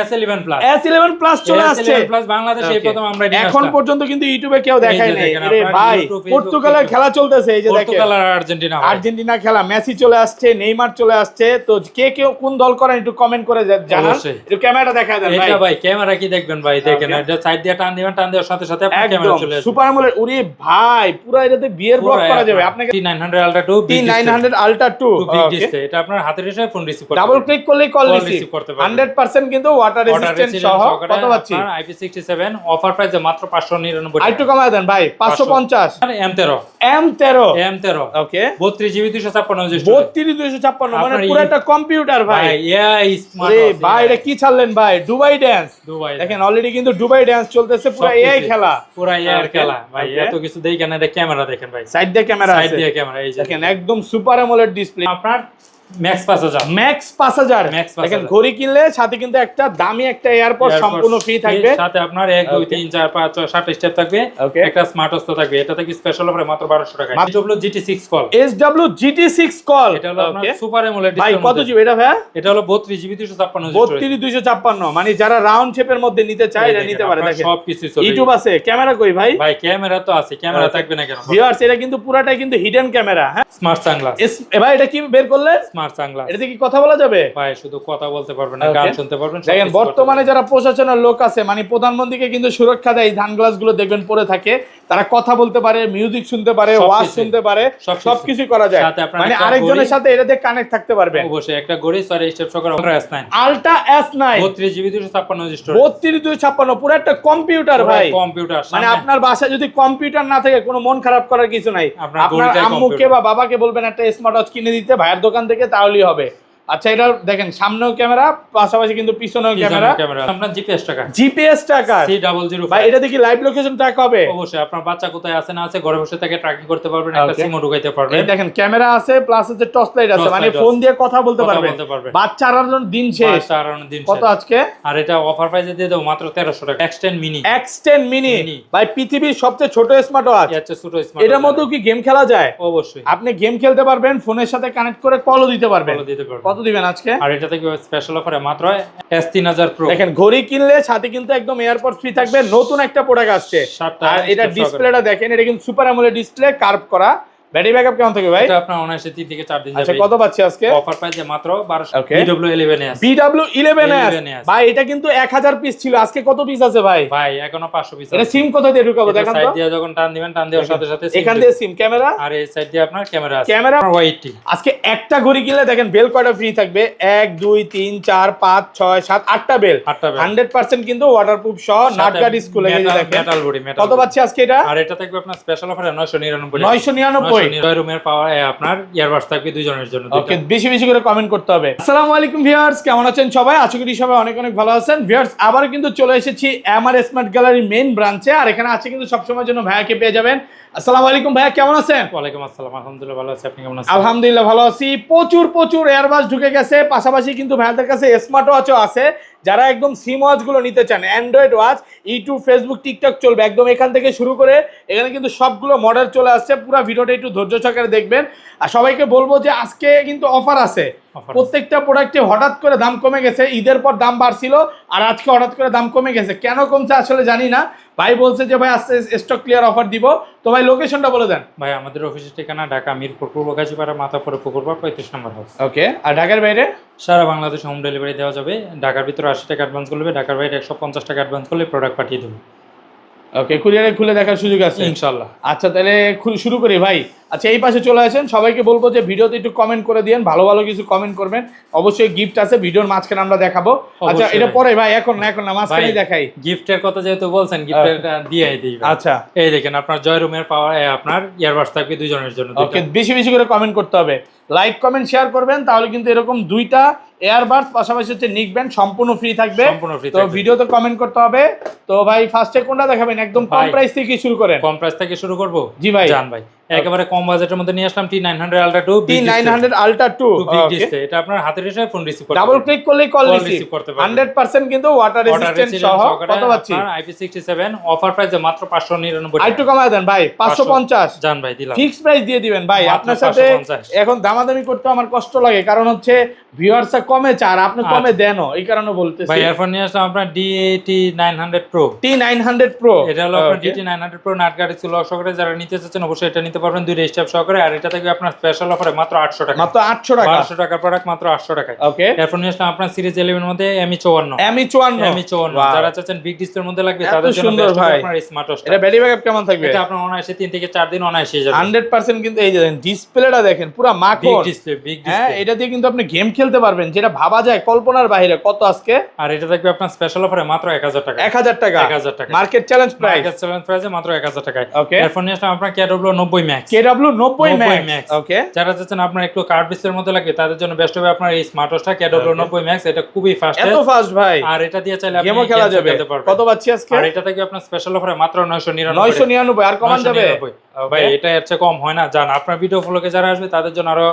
S11 plus চলে আসছে plus বাংলাদেশে এই প্রথম আমরা নিয়ে এখন আসলাম। পর্যন্ত কিন্তু ইউটিউবে কেউ দেখায় নাই। দেখেন আরে আপনার ভাই YouTube, Facebook, পর্তুগালের TikTok, খেলা চলতেছে, এই যে দেখেন পর্তুগাল আর আর্জেন্টিনা ভাই। আর্জেন্টিনা খেলা, মেসি চলে আসছে, নেইমার চলে আসছে। তো কে কে কোন দল করেন একটু কমেন্ট করে জানান। অবশ্যই। একটু ক্যামেরাটা দেখায় দেন ভাই। এটা ভাই ক্যামেরা কি দেখবেন ভাই, দেখেন Okay. এটা সাইড দিয়ে টান দিবেন, টান দেওয়ার সাথে সাথে আপনার ক্যামেরা একদম চলে আসবে। Super AMOLED. ওরে ভাই পুরো এটাতে বিয়ের ব্লগ করা যাবে। আপনাকে T900 Ultra 2 T900 Ultra 2 big display, এটা আপনার হাতের হিসাবে ফোন রিসিভ করতে ডাবল ক্লিক করলেই কল রিসিভ রিসিভ করতে পারবেন। 100% কিন্তু ওয়াটার রেজিস্ট্যান্ট সহ। কত পাচ্ছি? IP67 অফার প্রাইসে মাত্র 599 আরেকটু কমায় দেন ভাই, 550 M13 ওকে 32GB 256GB 32 256 মানে আপনার পুরো একটা কম্পিউটার ভাই। ভাই স্মার্ট আরে ভাই এটা কি ছাড়লেন ভাই? Dubai dance. দুবাই দেখেন অলরেডি কিন্তু দুবাই ড্যান্স চলতেছে, পুরো এআই খেলা, পুরো এআই Okay, খেলা ভাই। okay. এত কিছু দেখেন, এটা ক্যামেরা দেখেন ভাই, সাইড দিয়ে ক্যামেরা সাইড আছে, দিয়ে ক্যামেরা এই যে দেখেন একদম সুপার অ্যামোলেড ডিসপ্লে। আপনার ম্যাক্স 5000 ম্যাক্স 5000 Max 5000 দেখেন ঘড়ি কিনলে সাথে কিন্তু একটা দামি একটা এয়ারপড সম্পূর্ণ ফ্রি থাকবে। সাথে আপনার 1 2 3 4 5 6 7 স্টেপ থাকবে, Okay. একটা স্মার্ট ওয়াচ থাকবে। এটা থেকে স্পেশাল অফারে মাত্র 1200 টাকায় HW GT6 call. SW GT6 call, এটা হলো আপনার সুপার অ্যামোলেড ভাই ডিসপ্লে। কত জিবি এটা ভাই? এটা হলো 32GB 256GB 32 256 মানে যারা রাউন্ড শেপের মধ্যে নিতে চায় এটা নিতে পারে। দেখেন সবকিছু চলে। ইউটিউব আছে, ক্যামেরা কই ভাই? ভাই ক্যামেরা তো আছে, ক্যামেরা থাকবে না কেন? ভিউয়ার্স এটা কিন্তু পুরাটাই কিন্তু হিডেন ক্যামেরা। হ্যাঁ স্মার্ট সানগ্লাস। ভাই এটা কি বের করলেন? Smart sunglass. এটা কি কথা বলা যাবে? ভাই শুধু কথা বলতে পারবেন না, Okay. গান শুনতে পারবেন। দেখেন বর্তমানে যারা প্রশাসনের লোক আছে, মানে প্রধানমন্ত্রীকে কিন্তু সুরক্ষা দেয়, ধানগ্লাস গুলো দেখবেন পরে থাকে, তারা কথা বলতে পারে, মিউজিক শুনতে পারে, ওয়াজ শুনতে পারে, সবকিছু করা যায়। মানে আরেকজনের সাথে এটা দিয়ে কানেক্ট থাকতে পারবে। অবশ্যই একটা গড়ি 4 স্টেপ সহকারে Ultra S9 ultra S9 32GB 256GB storage. 32 256 পুরো একটা কম্পিউটার ভাই। কম্পিউটার মানে আপনার বাসায় যদি কম্পিউটার না থাকে কোনো মন খারাপ করার কিছু নাই। আপনার আপনার ঘড়িটাই আম্মুকে কম্পিউটার। বা বাবাকে বলবেন একটা স্মার্ট ওয়াচ কিনে দিতে ভাইয়ের দোকান থেকে, তাহলেই হবে। আচ্ছা এটা দেখেন সামনেও ক্যামেরা, পাশাপাশি কিন্তু পিছনেও ক্যামেরা। আপনার জিপিএস টাকা জিপিএস ট্র্যাকার C005 ভাই, এটা দেখি লাইভ লোকেশন ট্র্যাক হবে। অবশ্যই আপনার বাচ্চা কোথায় আছে না আছে ঘরে বসে থেকে ট্র্যাকিং করতে পারবেন, একটা Okay. সিমও ঢুকাইতে পারবেন। এই দেখেন ক্যামেরা আছে, প্লাস হচ্ছে টর্চ লাইট আছে, Torch মানে light ফোন আছে। দিয়ে কথা বলতে কথা পারবেন। বলতে পারবেন। বাচ্চা আনার দিন শেষ। বাচ্চা আনানোর দিন কত শেষ। আজকে? আর এটা অফার প্রাইসে দিয়ে দেবো মাত্র 1300 টাকা। X10 মিনি X10 মিনি ভাই, পৃথিবীর সবচেয়ে ছোট স্মার্ট ওয়াচ। এর চেয়ে ছোট স্মার্ট। এটার মধ্যেও কি গেম খেলা যায়? অবশ্যই আপনি গেম খেলতে পারবেন, ফোনের সাথে কানেক্ট করে কলও দিতে পারবেন। ভালো দিতে পারবেন। কত দিবেন আজকে? আর এটা থেকে স্পেশাল অফারে মাত্র S3000 Pro। দেখেন ঘড়ি কিনলে সাথে কিন্তু একদম এয়ারপড ফ্রি থাকবে। নতুন একটা প্রোডাক্ট আসছে। আর এটা ডিসপ্লেটা দেখেন, এটা কিন্তু সুপার অ্যামোলেড ডিসপ্লে, কার্ভ করা। ব্যাটারি ব্যাকআপ কেমন থাকে ভাই? এটা আপনার অনায়াসে 3 থেকে 4 দিন যাবে। আচ্ছা কত পাচ্ছি আজকে? অফার প্রাইসে মাত্র 1200। Okay. BW11S BW11S ভাই, এটা কিন্তু 1000 পিস ছিল, আজকে কত পিস আছে ভাই? ভাই এখনো 500 পিস এটা আছে। সিম কোথা দিয়ে ঢুকাবো দেখান তো। সাইড দিয়ে যখন টান দিবেন, টান দেওয়ার সাথে সাথে SIM এখান দিয়ে সিম, ক্যামেরা, আর এই সাইড দিয়ে আপনার ক্যামেরা আছে। ক্যামেরা ওয়াইটি। আজকে একটা ঘড়ি কিনলে দেখেন বেল কয়টা ফ্রি থাকবে? 1 2 3 4 5 6 7 8টা বেল। 100% কিন্তু ওয়াটারপ্রুফ সহ নাটগার্ড স্কুলে গিয়ে দেখেন মেটাল বডি, মেটাল। কত পাচ্ছি আজকে এটা? আর এটা থাকবে আপনার স্পেশাল অফারে 999। 999 রুমের পাওয়ার আপনার ইয়ারবাডস থাকবে দুইজনের জন্য। ওকে বেশি বেশি করে কমেন্ট করতে হবে। আসসালামু আলাইকুম ভিউয়ার্স, কেমন আছেন সবাই? আশা করি সবাই অনেক অনেক ভালো আছেন। ভিউয়ার্স আবার কিন্তু চলে এসেছি আমার স্মার্ট গ্যালারি মেইন ব্রাঞ্চে, আর এখানে আছে কিন্তু সবসময়ের জন্য ভাইয়াকে পেয়ে যাবেন। আসসালামু আলাইকুম ভাইয়া, কেমন আছেন? ওয়ালাইকুম আসসালাম, আলহামদুলিল্লাহ ভালো আছি, আপনি কেমন আছেন? আলহামদুলিল্লাহ ভালো আছি। প্রচুর এয়ারবাস ঢুকে গেছে, পাশাপাশি কিন্তু ভাইয়াদের কাছে স্মার্ট ওয়াচও আছে। যারা একদম সিম ওয়াচ গুলো নিতে চান, Android watch, YouTube Facebook TikTok চলবে একদম এখান থেকে শুরু করে এখানে কিন্তু সবগুলো মডেল চলে আসছে। পুরো ভিডিওটা একটু ধৈর্য সহকারে দেখবেন। আর সবাইকে বলবো যে আজকে কিন্তু অফার আছে। প্রত্যেকটা প্রোডাক্টে হঠাৎ করে দাম কমে গেছে, ঈদের পর দাম বাড়ছিল, আর আজকে হঠাৎ করে দাম কমে গেছে। কেন কমছে আসলে জানি না। ভাই বলছে যে ভাই আজকে স্টক ক্লিয়ার অফার দিব। তো ভাই লোকেশনটা বলে দেন। ভাই আমাদের অফিসের ঠিকানা ঢাকা মিরপুর পূর্ব গাজীপাড়া মাথাপুরে পুকুরপাড় 35 নম্বর হাউস। ওকে, আর ঢাকার বাইরে? সারা বাংলাদেশ হোম ডেলিভারি দেওয়া যাবে। ঢাকার ভিতরে 80 টাকা অ্যাডভান্স করলে, ঢাকার বাইরে 150 টাকা অ্যাডভান্স করলে প্রোডাক্ট পাঠিয়ে দেবো। ওকে, কুরিয়ারে খুলে দেখার সুযোগ আছে ইনশাআল্লাহ। আচ্ছা তাহলে শুরু করি ভাই। আচ্ছা এই পাশে চলে আসেন, সবাইকে বলবো যে ভিডিওতে একটু কমেন্ট করে দিয়েন, ভালো ভালো কিছু কমেন্ট করবেন। অবশ্যই গিফট আছে, ভিডিওর মাঝখানে আমরা দেখাবো। আচ্ছা এটা পরে ভাই, এখন না মাঝখানে দেখাই। গিফটের কথা যেহেতু বলছেন, গিফটের দিয়ে দিই। আচ্ছা এই দেখেন আপনার জয় রুমের পাওয়ার আপনার ইয়ারবাডস থাকবে দুইজনের জন্য। ওকে বেশি বেশি করে কমেন্ট করতে হবে, লাইক কমেন্ট শেয়ার করবেন, তাহলে কিন্তু এরকম দুইটা এয়ারবাডস পাশাপাশি হচ্ছে নিকব্যান্ড সম্পূর্ণ ফ্রি থাকবে। তো ভিডিওতে কমেন্ট করতে হবে। তো ভাই ফার্স্টে কোনটা দেখাবেন? একদম কম প্রাইস থেকে শুরু করেন। কম প্রাইস থেকে শুরু করব? জি ভাই। জান ভাই একেবারে কম বাজেটের মধ্যে নিয়ে আসলাম T900 Ultra 2 T900 Ultra 2 big display. এটা আপনার হাতের হিসাবে ফোন রিসিভ করতে ডাবল ক্লিক করলেই কল রিসিভ রিসিভ করতে পারবেন। 100% কিন্তু ওয়াটার রেজিস্ট্যান্ট সহ কত পাচ্ছি? IP67 অফার প্রাইসে মাত্র 599 আরেকটু কমায় দেন ভাই 550 জান ভাই দিলাম। ফিক্স প্রাইস দিয়ে দিবেন ভাই। মাত্র আপনার সাথে 550 এখন দামাদামি করতে আমার কষ্ট লাগে, কারণ হচ্ছে ভিউয়ার্সরা কমে চার, আপনি কমে দেনও, এই কারণে বলতেছি। ভাই এরপর নিয়ে আসলাম আপনার DT900 Pro। T900 Pro এটা হলো আপনার DT900 Pro নাট গাড়ি ছিল সহকারে, যারা নিতে চাচ্ছেন অবশ্যই এটা নিতে পারবেন 2 স্টেপ সহকারে। আর এটা থেকে আপনার স্পেশাল অফারে মাত্র 800 টাকা, মাত্র 800 টাকা, 1200 টাকার প্রোডাক্ট মাত্র 800 টাকায়। ওকে। এরপর নিয়ে আসলাম আপনার সিরিজ 11 এর মধ্যে ME54 যারা চাচ্ছেন বিগ ডিসপ্লের মধ্যে লাগবে তাদের জন্য বেস্ট হবে আপনার স্মার্ট ওয়াচ। এটা ব্যাটারি ব্যাকআপ কেমন থাকবে? এটা আপনার অনায়াসে 3 থেকে 4 দিন অনায়াসে যাবে 100%। কিন্তু এই যে ডিসপ্লেটা দেখেন পুরো মাখন, বিগ ডিসপ্লে। হ্যাঁ, এটা দিয়ে কিন্তু আপনি গেম খেলতে পারবেন, যেটা ভাবা যায় কল্পনার বাইরে। কত আজকে? আর এটা থাকবে আপনার স্পেশাল অফারে মাত্র 1000 টাকা, 1000 টাকা, 1000 টাকা market challenge price, market challenge প্রাইসে মাত্র 1000 টাকায়। ওকে। এরপর নিয়ে আসলাম আপনার KW90 Max। KW90 Max, ওকে। যারা চাচ্ছেন আপনার একটু কার্ভ ডিসপ্লের মধ্যে লাগবে তাদের জন্য বেস্ট হবে আপনার এই স্মার্ট ওয়াচটা KW90 Max। এটা খুবই ফাস্ট, এত ফাস্ট ভাই, আর এটা দিয়ে চাইলে আপনি গেমও খেলা যাবে। পারবেন। কত পাচ্ছি আজকে? আর এটা থেকে আপনার স্পেশাল অফারে মাত্র 999 999, আর কমান যাবে? ভাই এটা এর চেয়ে কম হয় না, জান। আপনার ভিডিও ফলোকে যারা আসবে তাদের জন্য আরো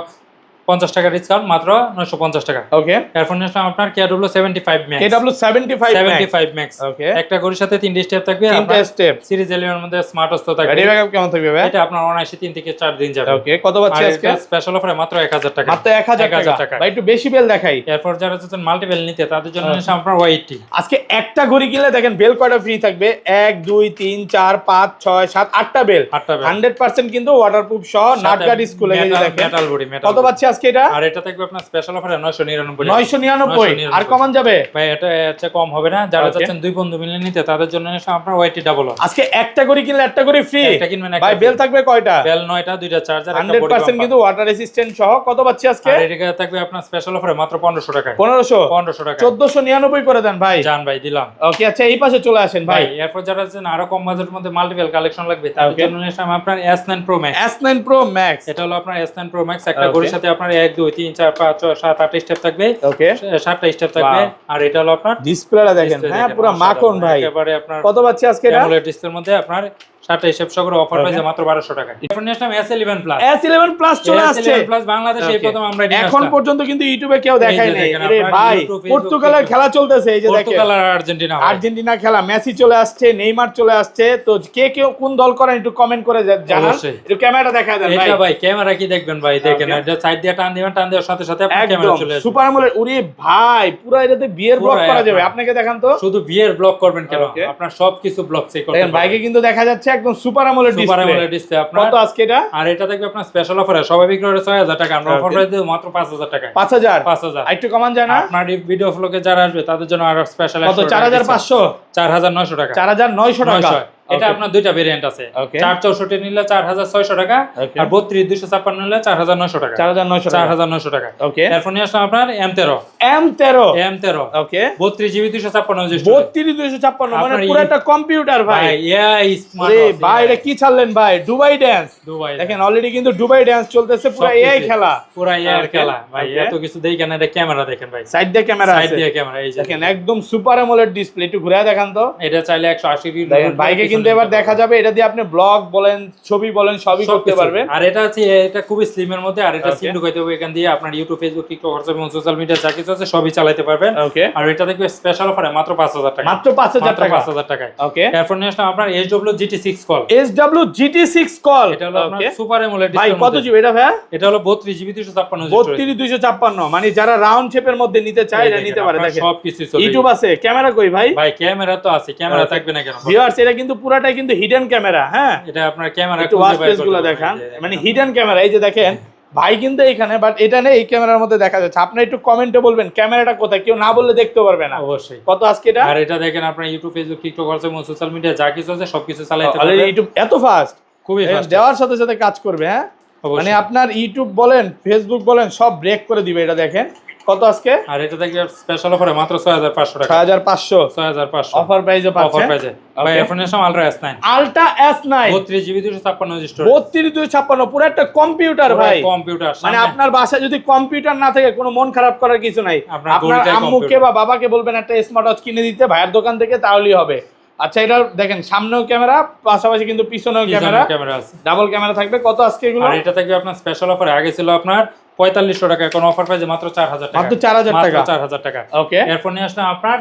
50 টাকা ডিসকাউন্ট, মাত্র 950 টাকা। ওকে। এরপর নিয়ে আসলাম আপনার KW75 Max। KW75 Max, ওকে। একটা গড়ির সাথে 3 স্টেপ থাকবে, 3টা স্টেপ, সিরিজ 11 এর মধ্যে স্মার্ট ওয়াচ থাকবে। ব্যাটারি ব্যাকআপ কেমন থাকবে ভাই? এটা আপনার অনায়াসে 3 থেকে 4 দিন যাবে। ওকে। কত পাচ্ছি আজকে? স্পেশাল অফারে মাত্র 1000 টাকা, মাত্র 1000 টাকা। ভাই একটু বেশি বেল দেখাই। এরপর যারা চাচ্ছেন মাল্টিপল নিতে তাদের জন্য নিয়ে আসলাম আপনার Y80। আজকে একটা ঘড়ি কিনলে দেখেন বেল কয়টা ফ্রি থাকবে? 1 2 3 4 5 6 7 8টা বেল, 100% কিন্তু ওয়াটারপ্রুফ সহ নাটগার্ড স্কুলে এই যে দেখেন মেটাল বডি। কত পাচ্ছি আজকে এটা? আর এটা থাকবে আপনার স্পেশাল অফারে 999 999, আর কমান যাবে? ভাই এটা আচ্ছা কম হবে না। যারা চাচ্ছেন দুই বন্ধু মিলে নিতে তাদের জন্য নিয়ে আসলাম আপনার Y80 ডাবল। আজকে একটা ঘড়ি কিনলে একটা ঘড়ি ফ্রি, একটা কিনবেন একটা ভাই। বেল থাকবে কয়টা? বেল 9টা, 2টা চার্জার, একটা বডি 100% কিন্তু ওয়াটার রেসিস্ট্যান্ট সহ। কত পাচ্ছি আজকে? আর এটা থাকবে আপনার স্পেশাল অফারে মাত্র 1500 টাকায়। 1500 টাকা, 1499 করে দেন ভাই। জান ভাই দিলাম। ওকে, আচ্ছা এই পাশে চলে আসেন ভাই। এরপর যারা আছেন আরো কম বাজেটের মধ্যে মাল্টিপল কালেকশন লাগবে তাদের জন্য নিয়ে আসলাম আপনার S9 Pro Max। S9 Pro Max, এটা হলো আপনার S9 Pro Max। একটা ঘড়ির সাথে আপনার 1 2 3 4 5 6 7 8 স্টেপ থাকবে, ওকে। 7টা স্টেপ থাকবে। আর এটা হলো আপনার ডিসপ্লেটা দেখেন, হ্যাঁ পুরো মাখন ভাই। একেবারে আপনার কত পাচ্ছি আজকে এটা? AMOLED ডিসপ্লের মধ্যে আপনার 7টা স্টেপ সহ অফার প্রাইসে মাত্র 1200 টাকা। এরপর নিয়ে আসলাম S11 Plus। S11 Plus চলে আসছে S11 Plus বাংলাদেশে এই প্রথম আমরা নিয়ে এখন আসলাম। পর্যন্ত কিন্তু ইউটিউবে কেউ দেখায় নাই। দেখেন আরে আপনার ভাই, YouTube, Facebook, পর্তুগালের খেলা চলতেছে, এই যে দেখেন পর্তুগাল আর আর্জেন্টিনা। আর্জেন্টিনা খেলা, মেসি চলে আসছে, নেইমার চলে আসছে। তো কে কে কোন দল করেন একটু কমেন্ট করে জানান। অবশ্যই। একটু ক্যামেরাটা দেখায় দেন ভাই। এটা ভাই ক্যামেরা কি দেখবেন ভাই, দেখেন এটা সাইড দিয়ে টান দিবেন, টান দেওয়ার সাথে সাথে আপনার ক্যামেরা চলে আসবে। সুপার আমোলেড, ওরে ভাই পুরো এটাতে বিয়ের ব্লক করা যাবে। আপনাকে দেখান তো। শুধু বিয়ের ব্লক করবেন কেন, আপনার সবকিছু ব্লক চেক করতে দেখেন বাইকে কিন্তু দেখা যাচ্ছে একদম super AMOLED super display. AMOLED display আপনার। কত আজকে এটা? আর এটা দেখবে আপনার স্পেশাল অফারে স্বাভাবিক রেটে 6000 টাকা, আমরা অফার প্রাইস দেব মাত্র 5000 টাকায়। 5000, 5000 একটু কমান যায় না? আপনার এই ভিডিও ফ্লোকে যারা আসবে তাদের জন্য আর স্পেশাল কত? 4500, 4900 টাকা, 4900 টাকা। এটা আপনার দুইটা ভেরিয়েন্ট আছে। 464 নিলে 4600 টাকা, আর 32256 নিলে 4900 টাকা। 4900 টাকা। ওকে। এরপর নিয়ে আসলাম আপনার M13। ওকে। 32GB 256 GB. 3256 মানে পুরো একটা কম্পিউটার ভাই। স্মার্ট ভাই এটা কি ছাড়লেন ভাই? Dubai dance. দুবাই দেখেন অলরেডি কিন্তু দুবাই ড্যান্স চলতেছে, পুরো এআই খেলা, পুরো এআই খেলা ভাই। এত কিছু দেখেন, এটা ক্যামেরা দেখেন ভাই, সাইড দিয়ে ক্যামেরা আছে, সাইড দিয়ে ক্যামেরা এই যে দেখেন একদম সুপার অ্যামোলেড ডিসপ্লে। একটু ঘুরায় দেখান তো। এটা চাইলে 180 ডিগ্রি দেখেন বাইকে কিন্তু এবার দেখা যাবে, এটা দিয়ে আপনি ব্লগ বলেন, ছবি বলেন, সবই করতে পারবেন। আর এটা আছে, এটা খুবই স্লিম এর মধ্যে, আর এটা সিম ঢুকাইতে হবে এখান দিয়ে। আপনার ইউটিউব, ফেসবুক, টিকটক, হোয়াটসঅ্যাপ এবং সোশ্যাল মিডিয়া যা কিছু আছে সবই চালাতে পারবেন। ওকে। আর এটা দেখবে স্পেশাল অফারে মাত্র 5000 টাকা, মাত্র 5000 টাকা, 5000 টাকায়। ওকে। এরপর নিয়ে আসলাম আপনার SW GT6 call. SW GT6 call, এটা হলো আপনার সুপার অ্যামোলেড ভাই ডিসপ্লে। কত জিবি এটা ভাই? এটা হলো 32GB 256 3256, মানে যারা রাউন্ড শেপের মধ্যে নিতে চায় এটা নিতে পারে। দেখেন সবকিছু চলে। ইউটিউব আছে, ক্যামেরা কই ভাই? ভাই ক্যামেরা তো আছে, ক্যামেরা থাকবে না কেন? ভিউয়ার্স এটা কিন্তু পুরাটাই কিন্তু হিডেন ক্যামেরা, হ্যাঁ। এটা আপনার ক্যামেরা একটু ওয়াচ পেজগুলো দেখান, মানে হিডেন ক্যামেরা। এই যে দেখেন ভাই কিন্তু এখানে, বাট এটা নেই, এই ক্যামেরার মধ্যে দেখা যাচ্ছে। আপনি একটু কমেন্টে বলবেন ক্যামেরাটা কোথায়, কেউ না বললে দেখতে পারবে না। অবশ্যই। কত আজকে এটা? আর এটা দেখেন আপনার ইউটিউব, ফেসবুক, টিকটক, হোয়াটসঅ্যাপ এবং সোশ্যাল মিডিয়া যা কিছু আছে সবকিছু চালাতে পারবেন। ইউটিউব এত ফাস্ট, খুবই ফাস্ট, দেওয়ার সাথে সাথে কাজ করবে, হ্যাঁ। মানে আপনার ইউটিউব বলেন, ফেসবুক বলেন, সব ব্রেক করে দিবে। এটা দেখেন কত আজকে? আর এটা দেখবে স্পেশাল অফারে মাত্র 6500 টাকা, 6500, 6500 অফার প্রাইসে পাচ্ছেন। অফার প্রাইসে ভাই। এখন এসম ultra S9, ultra S9 32GB 256 storage, 3256, পুরো একটা কম্পিউটার ভাই। কম্পিউটার মানে আপনার বাসায় যদি কম্পিউটার না থাকে, কোনো মন খারাপ করার কিছু নাই। আপনার গড়িটাই আম্মুকে বা বাবাকে বলবেন একটা স্মার্ট ওয়াচ কিনে দিতে ভাইয়ের দোকান থেকে, তাহলেই হবে। আচ্ছা এটা দেখেন সামনেও ক্যামেরা পাশাপাশি কিন্তু পিছনেও ক্যামেরা আছে, ডাবল ক্যামেরা থাকবে। কত আজকে এগুলো? আর এটা থাকবে আপনার স্পেশাল অফার, আগে ছিল আপনার 4500 টাকা, এখন অফার প্রাইসে মাত্র 4000 টাকা, মাত্র 4000 টাকা, 4000 টাকা। ওকে, এরপর নিয়ে আসলাম আপনার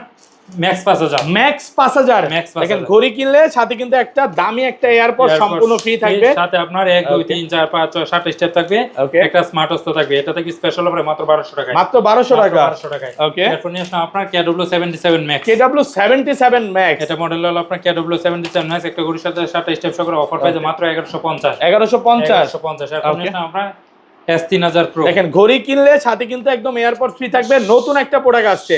ম্যাক্স 5000, ম্যাক্স 5000। দেখেন ঘড়ি কিনলে সাথে কিন্তু একটা দামি একটা এয়ারপড সম্পূর্ণ ফ্রি থাকবে, সাথে আপনার 1 2 3 4 5 6 7 স্টেপ থাকবে, একটা স্মার্ট ওয়াচ থাকবে। এটা থেকে স্পেশাল অফারে মাত্র 1200 টাকা, মাত্র 1200 টাকা, 1200 টাকায়। ওকে, এরপর নিয়ে আসলাম আপনার KW77 Max, KW77 Max, এটা মডেল হলো আপনার KW77 Max, একটা ঘড়ির সাথে 7 স্টেপ সহ অফার প্রাইসে মাত্র 1150, 1150। এরপর নিয়ে আসলাম আমরা S3000 Pro, দেখেন ঘড়ি কিনলে সাথে কিন্তু একদম এয়ারপড ফ্রি থাকবে, নতুন একটা প্রোডাক্ট আসছে।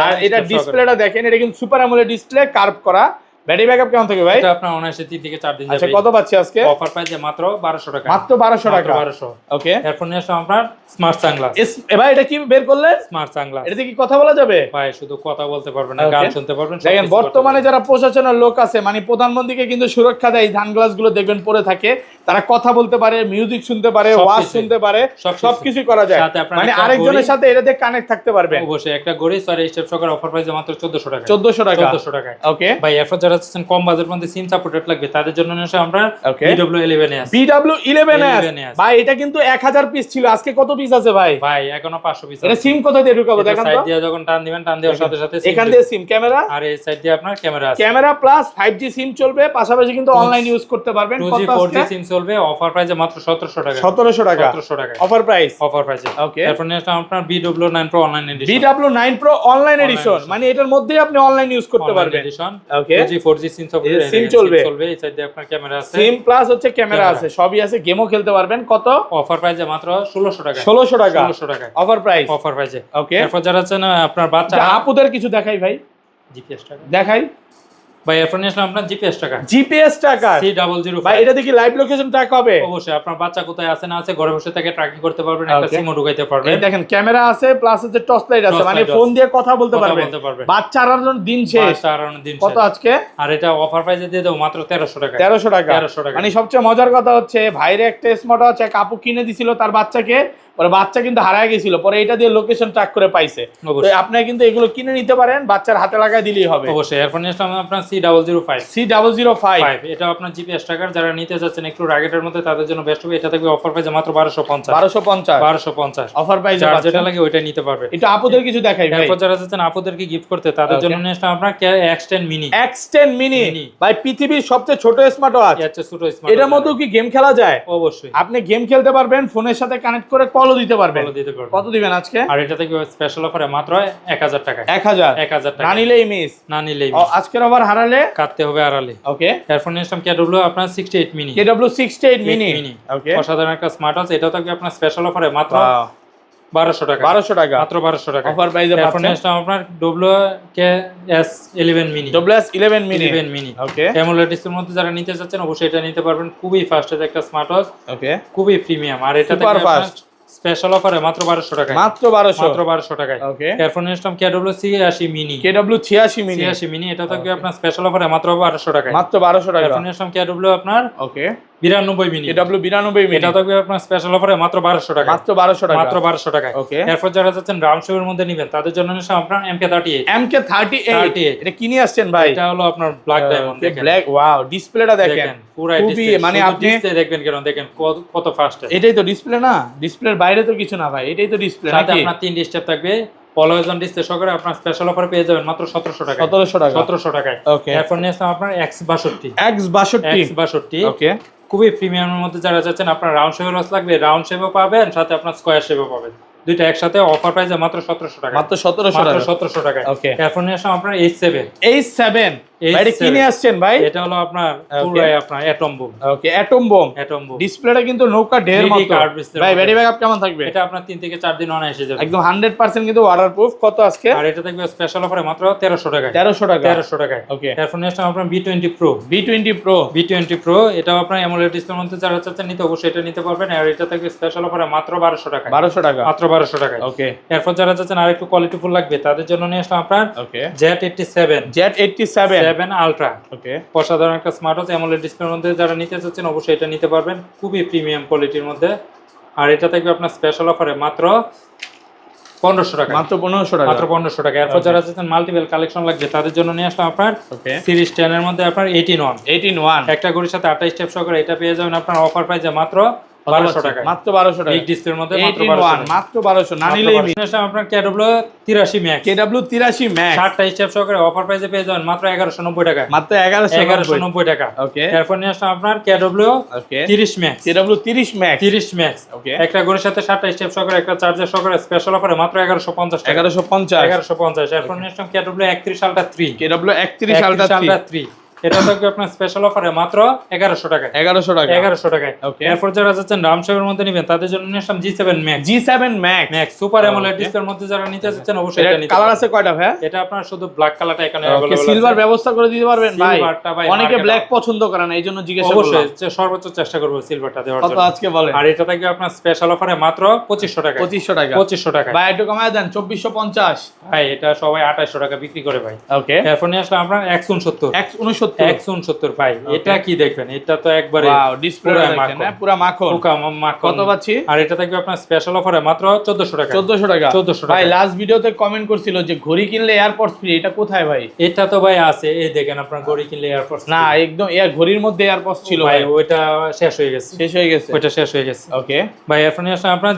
আর এটা ডিসপ্লেটা দেখেন, এটা কিন্তু সুপার অ্যামোলেড ডিসপ্লে, কার্ভ করা। ব্যাটারি ব্যাকআপ কেমন থাকবে ভাই? এটা আপনার অনায়াসে 3 থেকে 4 দিন যাবে। আচ্ছা কত পাচ্ছি আজকে? অফার প্রাইসে মাত্র 1200 টাকা, মাত্র 1200 টাকা, 1200। ওকে, এরপর নিয়ে আসলাম আপনার স্মার্ট সানগ্লাস। ভাই এটা কি বের করলেন? স্মার্ট সানগ্লাস, এটাতে কি কথা বলা যাবে? ভাই শুধু কথা বলতে পারবেন না, গান শুনতে পারবেন। দেখেন বর্তমানে যারা প্রশাসনের লোক আছে, মানে প্রধানমন্ত্রীকে কিন্তু সুরক্ষা দেয়, এই সানগ্লাস গুলো দেখবেন পরে থাকে, তারা কথা বলতে পারে, মিউজিক শুনতে পারে, ওয়াজ শুনতে পারে, সবকিছু করা যায়, মানে আরেকজনের সাথে এটা দিয়ে কানেক্ট থাকতে পারবে। অবশ্যই একটা ঘড়ি 4 স্টেপ সহকারে অফার প্রাইসে মাত্র 1400 টাকা, 1400 টাকা, 1400 টাকা, ওকে। ভাই এরপর যারা চাচ্ছেন কম বাজেটের মধ্যে সিম সাপোর্টেড লাগবে, তাদের জন্য নিয়ে আসে আমরা BW11S, BW11S। ভাই এটা কিন্তু 1000 পিস ছিল, আজকে কত পিস আছে ভাই? ভাই এখনো 500 পিস আছে। এটা সিম কোথা দিয়ে ঢুকাবো দেখেন তো? সাইড দিয়ে যখন টান দিবেন, টান দেওয়ার সাথে সাথে এখান দিয়ে সিম, ক্যামেরা, আর এই সাইড দিয়ে আপনার ক্যামেরা আছে, ক্যামেরা প্লাস 5G সিম চলবে, পাশাপাশি কিন্তু অনলাইন ইউজ করতে পারবেন। 2G 4G সিম চলবে, অফার প্রাইসে মাত্র 1700 টাকা, 1700 টাকা, 1700 টাকা অফার প্রাইস, অফার প্রাইসে, ওকে। এরপর নিয়ে আসলাম আপনার BW9 Pro online addition, BW9 Pro online addition, মানে এটার মধ্যেই আপনি অনলাইন ইউজ করতে পারবেন, ওকে। 2G 4G সিম চলবে, এই সাইড দিয়ে আপনার ক্যামেরা আছে, সিম প্লাস হচ্ছে ক্যামেরা আছে, সবই আছে, গেমও খেলতে পারবেন। কত? অফার প্রাইসে মাত্র 1600 টাকা, 1600 টাকা, 1600 টাকা অফার প্রাইস, অফার প্রাইসে, ওকে। এরপর যারা আছেন আপনার বাচ্চা আপুদের কিছু দেখাই ভাই, জিপিএস টাকা দেখাই ভাই। এরপর নিয়ে আসলাম আপনার জিপিএস টাকা, জিপিএস টাকা, C005 ভাই এটা দেখি লাইভ লোকেশন ট্র্যাক হবে। অবশ্যই আপনার বাচ্চা কোথায় আছে না আছে ঘরে বসে থেকে ট্র্যাকিং করতে পারবেন, একটা সিমও ঢুকাইতে পারবেন। এই দেখেন ক্যামেরা আছে প্লাস হচ্ছে টর্চ লাইট আছে, মানে ফোন দিয়ে কথা বলতে পারবেন। বাচ্চা আড়ানোর দিন শেষ, কত আজকে? আর এটা অফার প্রাইসে দিয়ে দেবো মাত্র 1300 টাকা, 1300 টাকা, 1300 টাকা। মানে সবচেয়ে মজার কথা হচ্ছে ভাইরে একটা স্মার্ট ওয়াচ এক আপু কিনে দিছিল তার বাচ্চাকে, পরে বাচ্চা কিন্তু হারায় গেছিল, পরে এটা দিয়ে লোকেশন ট্র্যাক করে পাইছে। তো আপনি কিন্তু এগুলো কিনে নিতে পারেন, বাচ্চার হাতে লাগায় দিলেই হবে। অবশ্যই। এরপর নিয়ে আসলাম আপনার C005, এটা আপনার জিপিএস টাকার, যারা নিতে যাচ্ছেন একটু রাগেটের মধ্যে তাদের জন্য বেস্ট হবে। এটা থাকবে অফার প্রাইসে মাত্র 1250, অফার প্রাইস, যেটা লাগে ওইটা নিতে পারবে। এটা আপুদের কিছু দেখাই ভাই, এরপর যারা যাচ্ছেন আপুদেরকে গিফট করতে তাদের জন্য নিয়ে আসলাম আপনার X10 মিনি, X10 মিনি ভাই পৃথিবীর সবচেয়ে ছোট স্মার্ট ওয়াচ, ছোট স্মার্ট, এটার মধ্যে কি গেম খেলা যায়? অবশ্যই আপনি গেম খেলতে পারবেন, ফোনের সাথে কানেক্ট করে কলও দিতে পারবেন। কত দিবেন আজকে? আর এটা থেকে স্পেশাল অফারে মাত্র 1000 টাকা, 1000 টাকা, না নিলেই মিস, না নিলেই আজকের আবার হারালে কাটতে হবে আড়ালে, ওকে। এরপর নিয়ে আসলাম KW আপনার 68 মিনি, KW68 মিনি, ওকে। অসাধারণ একটা স্মার্ট ওয়াচ, এটাও থাকবে আপনার স্পেশাল অফারে মাত্র 1200 টাকা, 1200 টাকা, মাত্র 1200 টাকা অফার প্রাইসে পাচ্ছেন। এরপর নিয়ে আসলাম আপনার WS11 মিনি, WS11 মিনি, ওকে। অ্যামোলেড ডিসপ্লের মধ্যে যারা নিতে চাচ্ছেন অবশ্যই এটা নিতে পারবেন, খুবই ফাস্ট একটা স্মার্ট ওয়াচ, ওকে, খুবই প্রিমিয়াম। আর এটা সুপার ফাস্ট স্পেশাল অফারে মাত্র 1200 টাকা, মাত্র 1200 টাকায়, ওকে। এরপর নিয়ে আসলাম KW86 মিনি, KW86 মিনি, এটা থাকবে আপনার স্পেশাল অফারে মাত্র 1200 টাকা, মাত্র 1200 টাকা। এরপর নিয়ে আসলাম KW আপনার ওকে 92 মিনি, KW92 মিনি, এটা থাকবে আপনার স্পেশাল অফারে মাত্র 1200 টাকা, মাত্র 1200 টাকা, মাত্র 1200 টাকা, ওকে। এরপর যারা যাচ্ছেন রাউন্ড শেপের মধ্যে নেবেন তাদের জন্য নিয়ে আসলাম আপনার MK38, এটা কি নিয়ে আসছেন ভাই? এটা হলো আপনার ব্ল্যাক ডায়মন্ড, দেখেন ব্ল্যাক, ওয়াও, ডিসপ্লেটা দেখেন পুরো ডিসপ্লে, মানে আপনি ডিসপ্লে দেখবেন কেন, দেখেন কত ফাস্ট, এটাই তো ডিসপ্লে না, ডিসপ্লের বাইরে তো কিছু না ভাই, এটাই তো ডিসপ্লে। সাথে আপনার 3 স্টেপ থাকবে, পলয়জন ডিসপ্লে সহকারে আপনার স্পেশাল অফারে পেয়ে যাবেন মাত্র 1700 টাকা, 1700 টাকায়, ওকে। এরপর নিয়ে আসলাম আপনার X62, ওকে। খুবই প্রিমিয়ামের মধ্যে যারা যাচ্ছেন আপনার রাউন্ড শেপের ওয়াচ লাগবে, রাউন্ড শেপও পাবেন, সাথে আপনার স্কয়ার শেপও পাবেন, দুইটা একসাথে অফার প্রাইসে মাত্র 1700 টাকা, মাত্র 1700 টাকা, ওকে। এরপর নিয়ে আসলাম আপনার H7, এটা কি নিয়ে আসছেন ভাই? এটা হলো আপনার পুরাই আপনার অ্যাটম বোম, ওকে, অ্যাটম বোম, ডিসপ্লেটা কিন্তু নৌকা ঢের মতো ভাই। ব্যাটারি ব্যাকআপ কেমন থাকবে? এটা আপনার 3 থেকে 4 দিন অনায়াসে যাবে, একদম 100% কিন্তু ওয়াটারপ্রুফ। কত আজকে? আর এটা থাকবে স্পেশাল অফারে মাত্র 1300 টাকা, 1300 টাকায়, ওকে। এরপর নিয়ে আসলাম আপনার B20 Pro, এটাও আপনার অ্যামোলেড ডিসপ্লের মধ্যে যারা চাচ্ছেন নিতে অবশ্যই এটা নিতে পারবেন, আর এটা থাকবে স্পেশাল অফারে মাত্র 1200 টাকা, মাত্র 1200 টাকা, ওকে। এরপর যারা চাচ্ছেন আরেকটু কোয়ালিটিফুল লাগবে তাদের জন্য নিয়ে আসলাম আপনার Z87 আলট্রা, ওকে। অসাধারণ একটা স্মার্ট ওয়াচ, অ্যামোলেড ডিসপ্লের মধ্যে যারা নিতে চাচ্ছেন অবশ্যই এটা নিতে পারবেন, খুবই প্রিমিয়াম কোয়ালিটির মধ্যে। আর এটা থাকবে আপনার স্পেশাল অফারে মাত্র 1500 টাকা, মাত্র 1500 টাকা, মাত্র 1500 টাকা। এরপর যারা চাচ্ছেন মাল্টিপল কালেকশন লাগবে তাদের জন্য নিয়ে আসলাম আপনার সিরিজ 10 এর মধ্যে আপনার 18 একটা ঘড়ির সাথে 28 স্টেপ সহকারে এটা পেয়ে যাবেন আপনার অফার প্রাইসে মাত্র 1200 টাকা, মাত্র 1200 টাকা। বিগ ডিসপ্লের মধ্যে মাত্র 1200, মাত্র 1200 না নিলেই মিস। আপনার KW 83 ম্যাক্স, KW 83 ম্যাক্স 60টা স্টেপ সহকারে অফার প্রাইসে পেয়ে যাবেন মাত্র 1190 টাকা, মাত্র 1190 টাকা। ওকে, এরপর নিয়ে আসলাম আপনার KW 30 max, KW 30 max 30 max ওকে, একটা ঘড়ির সাথে 60টা স্টেপ সহকারে একটা চার্জার সহকারে স্পেশাল অফারে মাত্র 1150 টাকা, 1150। এরপর নিয়ে আসলাম KW 31 আলট্রা 3, KW 31 আলট্রা 3 এটা থাকবে আপনার স্পেশাল অফারে মাত্র 1100 টাকায়, 1100 টাকা, 1100 টাকায়। ওকে, এরপর যারা যাচ্ছেন রামশের মধ্যে নেবেন তাদের জন্য নিয়ে আসলাম G7 max, G7 max max super AMOLED ডিসপ্লের মধ্যে যারা নিতে যাচ্ছেন অবশ্যই এটা নিতে কালার পারেন। আছে কয়টা ভাই? এটা আপনার শুধু ব্ল্যাক কালারটা এখানে ওকে, अवेलेबल আছে। সিলভার ব্যবস্থা করে দিতে পারবেন ভাই? সিলভারটা ভাই অনেকে market ব্ল্যাক out। পছন্দ করে না, এইজন্য জিজ্ঞাসা করলাম। অবশ্যই সর্বোচ্চ চেষ্টা করব সিলভারটা দেওয়ার কত জন্য। আজকে বলেন? আর এটা থাকবে আপনার স্পেশাল অফারে মাত্র 2500 টাকা, 2500 টাকা, 2500 টাকা। ভাই একটু কমায় দেন 2450। ভাই এটা সবাই 2800 টাকা বিক্রি করে ভাই। ওকে, এরপর নিয়ে আসলে আমরা X69, X69 ভাই এটা কি দেখবেন, এটা তো একবারে ওয়াও, ডিসপ্লে দেখেন না পুরো মাখন। কত পাচ্ছি? আর এটা থাকবে আপনার স্পেশাল অফারে মাত্র 1400 টাকা, 1400 টাকা, 1400 টাকা। ভাই লাস্ট ভিডিওতে কমেন্ট করছিল যে ঘড়ি কিনলে এয়ারপডস ফ্রি, এটা কোথায় ভাই? এটা তো ভাই আছে, এই দেখেন আপনার ঘড়ি কিনলে এয়ারপডস না একদম ঘড়ির মধ্যে এয়ারপডস ছিল ভাই, ভাই, ওইটা শেষ হয়ে গেছে, শেষ হয়ে গেছে। ওইটা শেষ হয়ে গেছে। ওকে, ভাই এরপর নিয়ে আসলে আপনার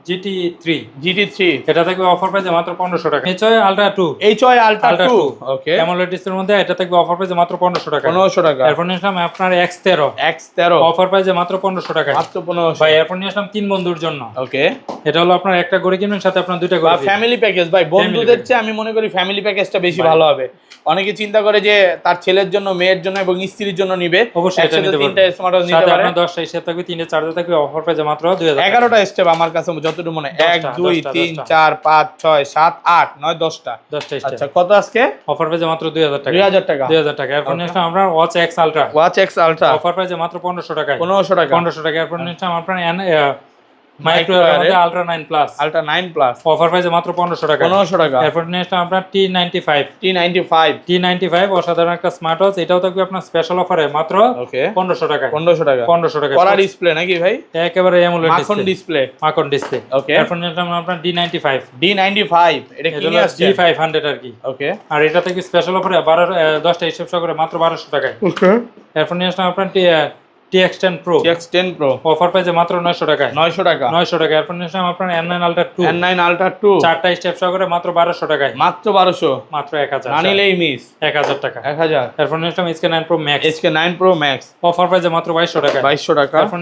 GT3, GT3 এটা থাকবে অফার প্রাইসে মাত্র 1500 টাকা। HOI Ultra 2, HOI Ultra 2 ওকে, AMOLED ডিসপ্লের মধ্যে এটা থাকবে অফার প্রাইসে মাত্র 1500 টাকা, 1500 টাকা। এরপর নিয়ে আসলাম আপনার X13 X13 অফার প্রাইসে মাত্র 1500 টাকা, মাত্র 1500। ভাই এরপর নিয়ে আসলাম তিন বন্ধুর জন্য। ওকে, এটা হলো আপনার একটা ঘড়ি কিনবেন সাথে আপনার দুইটা বা ঘড়ি ফ্যামিলি প্যাকেজ ভাই, বন্ধুদের চেয়ে আমি মনে করি ফ্যামিলি প্যাকেজটা বেশি ভালো হবে। অনেকে চিন্তা করে যে তার ছেলের জন্য, মেয়ের জন্য এবং স্ত্রীর জন্য নিবে, অবশ্যই এটা নিতে তিনটা পারবেন। স্মার্ট ওয়াচ নিতে সাথে পারে। আপনার 10টা স্টেপ থাকবে, 3টে চার্জার থাকবে, অফার প্রাইসে মাত্র 2000 টাকা। 11টা স্টেপ আমার কাছে যতটুকু মনে, 1 2 3 4 5 6 7 8 9 10টা 10টা স্টেপ। আচ্ছা কত আজকে? অফার প্রাইসে মাত্র 2000 টাকা, 2000 টাকা, 2000 টাকা। এরপর নিয়ে আসলাম আমরা watch X Ultra, watch X Ultra offer প্রাইসে মাত্র 1500 টাকায়, 1500 টাকা, 1500 টাকা। এরপর নিয়ে আসলাম আপনার মাইক্রো মধ্যে Ultra 9 plus, Ultra 9 plus offer প্রাইসে মাত্র 1500 টাকা, 1500 টাকা। এরপর নিয়ে আসলাম আপনার T95, অসাধারণ একটা স্মার্ট ওয়াচ, এটাও থাকবে আপনার স্পেশাল অফারে মাত্র ওকে 1500 টাকা, 1500 টাকা, 1500 টাকা। কড়া ডিসপ্লে নাকি ভাই? একেবারে AMOLED মাখন ডিসপ্লে, মাখন ডিসপ্লে। ওকে, এরপর নিয়ে আসলাম আপনার D95, D95 এটা কি নিয়ে আসছে? G500 আর কি। ওকে, আর এটা থেকে স্পেশাল অফারে 10টা স্টেপ সহকারে মাত্র 1200 টাকায়। ওকে, এরপর নিয়ে আসলাম আপনার TX10 Pro, TX10 Pro offer প্রাইসে মাত্র 900 টাকায়, 900 টাকা, 900 টাকা। এরপর নিয়ে আসলাম আপনার N9 Ultra 2, N9 Ultra 2 4টা স্টেপ সহকারে মাত্র 1200 টাকায়, মাত্র 1200, মাত্র 1000, না নিলেই মিস 1000 টাকা। 1000। এরপর নিয়ে আসলাম SK9 Pro Max, SK9 Pro Max offer প্রাইসে মাত্র 2200 টাকা, 2200 টাকা। এরপর